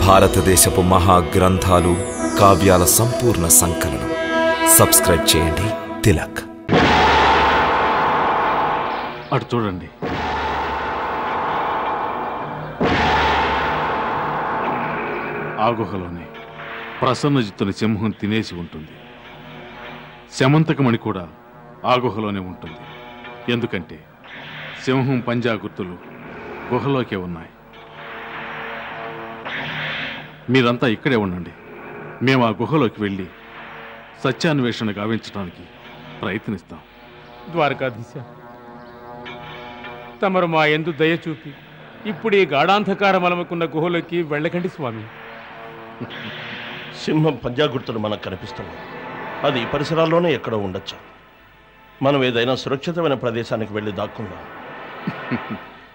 భారతదేశపు మహాగ్రంథాలు కావ్యాల సంపూర్ణ సంకలనం. సబ్స్క్రైబ్ చేయండి. తిలక్. అటు చూడండి. ఆ గుహలోనే ప్రసన్నజిత్తుని సింహం తినేసి ఉంటుంది. శమంతకమణి కూడా ఆ గుహలోనే ఉంటుంది. ఎందుకంటే సింహం పంజా గుర్తులు గుహలోకే ఉన్నాయి. మీరంతా ఇక్కడే ఉండండి. మేము ఆ గుహలోకి వెళ్ళి సత్యాన్వేషణ గావించడానికి ప్రయత్నిస్తాం. ద్వారకాధీశ, తమరు మా యందు దయ చూపి ఇప్పుడు ఈ గాఢాంధకారం అలముకున్న గుహలోకి వెళ్ళకండి స్వామి. సింహం పంజా గుర్తులు మనకు కనిపిస్తున్నాయి. అది ఈ పరిసరాల్లోనే ఎక్కడో ఉండొచ్చు. మనం ఏదైనా సురక్షితమైన ప్రదేశానికి వెళ్ళి దాక్కుందాం.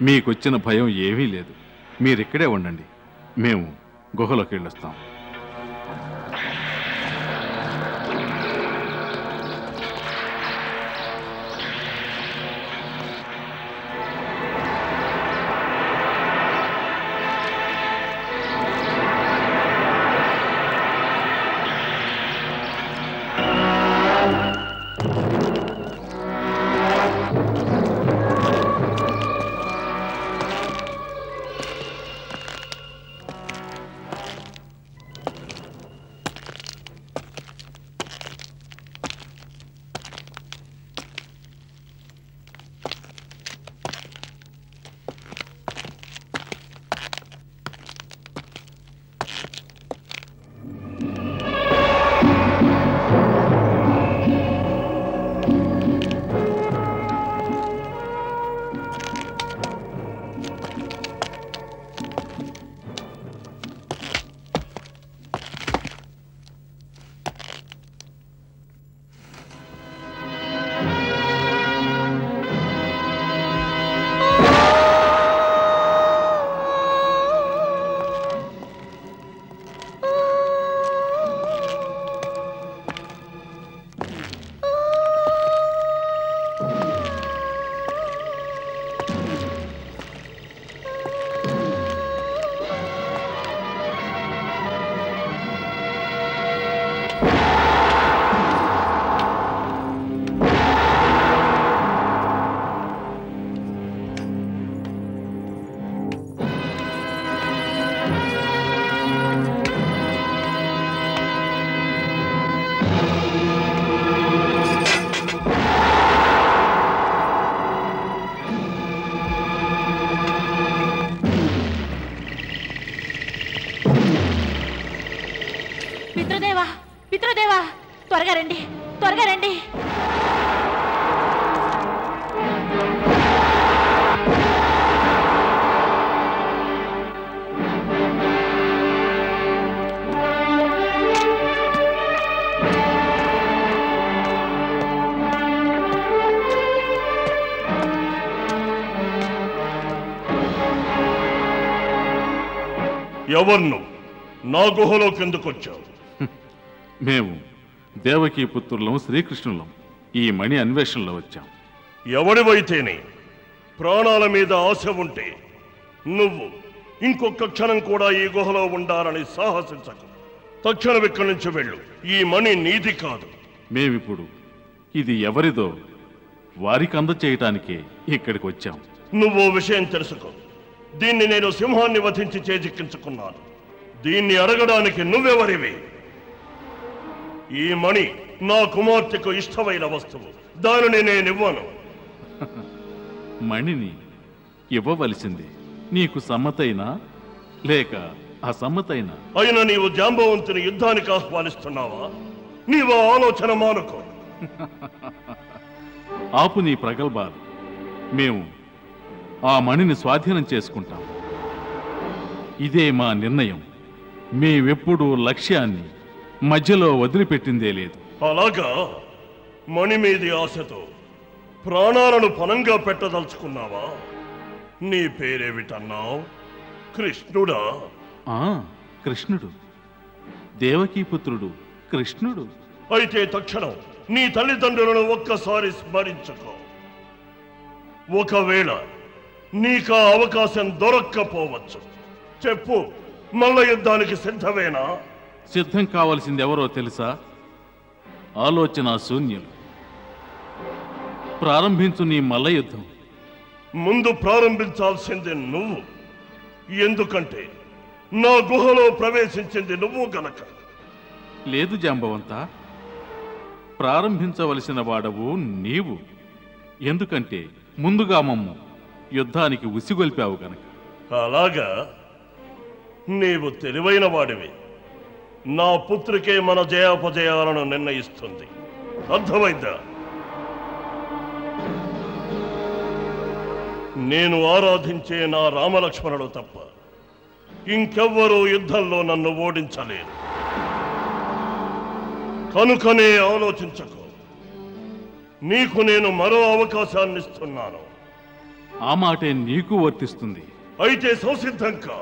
మీకొచ్చిన భయం ఏమీ లేదు. మీరిక్కడే ఉండండి. మేము గుహలోకి వెళ్ళొస్తాం. పితృదేవా, త్వరగా రండి, త్వరగా రండి. ఎవరు నా గుహలోకి ఎందుకు వచ్చావు? మేము దేవకీ పుత్రులం, శ్రీకృష్ణులం ఈ మణి అన్వేషణలో వచ్చాం. ఎవడివైతేనే ప్రాణాల మీద ఆశ ఉంటే నువ్వు ఇంకొక క్షణం కూడా ఈ గుహలో ఉండాలని సాహసించకు. తక్షణం ఇక్కడి నుంచి వెళ్ళు. ఈ మణి నీది కాదు. మేమిప్పుడు ఇది ఎవరిదో వారికి అందచేయటానికే ఇక్కడికి వచ్చాం. నువ్వు విషయం తెలుసుకో. దీన్ని నేను సింహాన్ని వధించి చేజిక్కించుకున్నాను. దీన్ని అడగడానికి నువ్వెవరివి? ఈ మణి నా కుమార్తెకు ఇష్టమైన వస్తువు. దానిని నేనివ్వను. మణిని ఇవ్వవలసింది నీకు సమ్మతైనా లేక అసమ్మతైనా? అయినా నీవు జాంబవంతుని యుద్ధానికి ఆహ్వానిస్తున్నావా? నీవు ఆలోచన మానుకో. ఆపు నీ ప్రగల్భాలు. మేము ఆ మణిని స్వాధీనం చేసుకుంటాం. ఇదే మా నిర్ణయం. మేమెప్పుడూ లక్ష్యాన్ని మధ్యలో వదిలిపెట్టిందే లేదు. అలాగా? మణి మీది ఆశతో ప్రాణాలను పనంగా పెట్టదలుచుకున్నావా? నీ పేరేమిటన్నావు? కృష్ణుడా? కృష్ణుడు, దేవకీ పుత్రుడు కృష్ణుడు. అయితే తక్షణం నీ తల్లిదండ్రులను ఒక్కసారి స్మరించుకో. ఒకవేళ నీకు అవకాశం దొరక్కపోవచ్చు. చెప్పు, మల్ల యుద్ధానికి సిద్ధమేనా? సిద్ధం కావలసింది ఎవరో తెలుసా? ఆలోచన శూన్యులు. ప్రారంభించు నీ మల్ల యుద్ధం. ముందు ప్రారంభించాల్సింది నువ్వు. ఎందుకంటే నా గుహలో ప్రవేశించింది నువ్వు గనక. లేదు జాంబవంత, ప్రారంభించవలసిన వాడవు నీవు. ఎందుకంటే ముందుగా మమ్ము యుద్ధానికి ఉసిగొల్పావు గనక. అలాగా? నీవు తెలివైన వాడివి. నా పుత్రికే మన జయాపజయాలను నిర్ణయిస్తుంది. అర్థమైందా? నేను ఆరాధించే నా రామలక్ష్మణుడు తప్ప ఇంకెవ్వరూ యుద్ధంలో నన్ను ఓడించలేరు. కనుకనే ఆలోచించకు. నీకు నేను మరో అవకాశాన్ని ఇస్తున్నాను. ఆ మాటే నీకు వర్తిస్తుంది. అయితే సంసిద్ధం కా.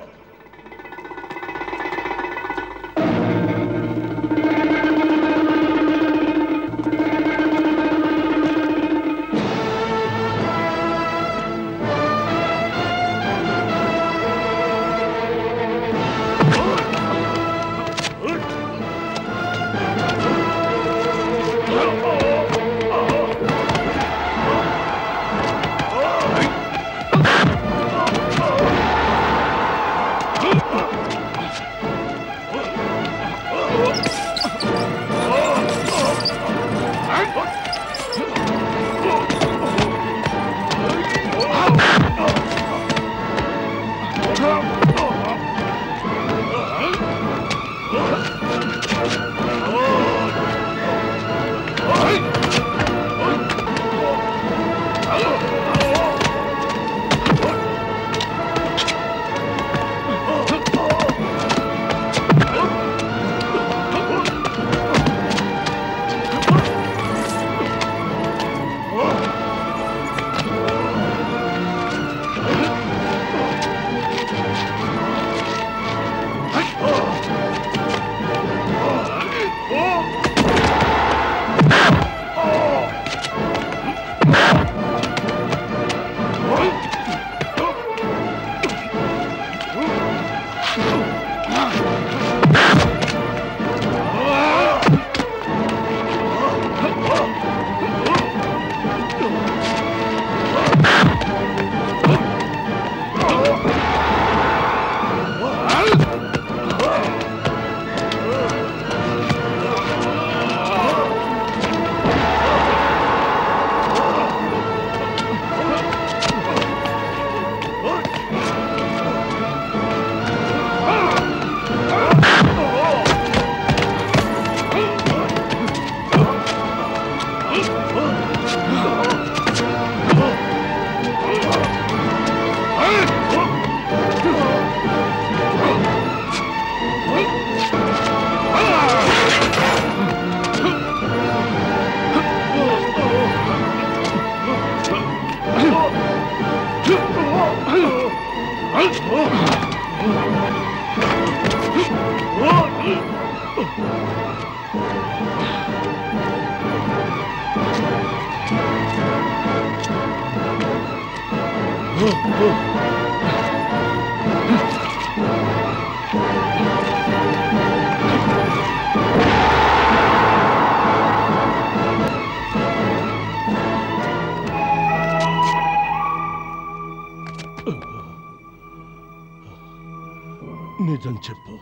నిజం చెప్పు,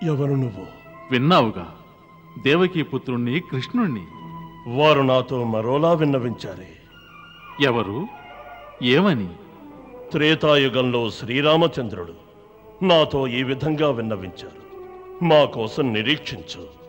ఎవరు నువ్వు? విన్నావుగా, దేవకీ పుత్రుణ్ణి, కృష్ణుణ్ణి. వారు నాతో మరోలా విన్నవించారే. ఎవరు? ఏమని? త్రేతాయుగంలో శ్రీరామచంద్రుడు నాతో ఈ విధంగా విన్నవించారు. మా కోసం నిరీక్షించు.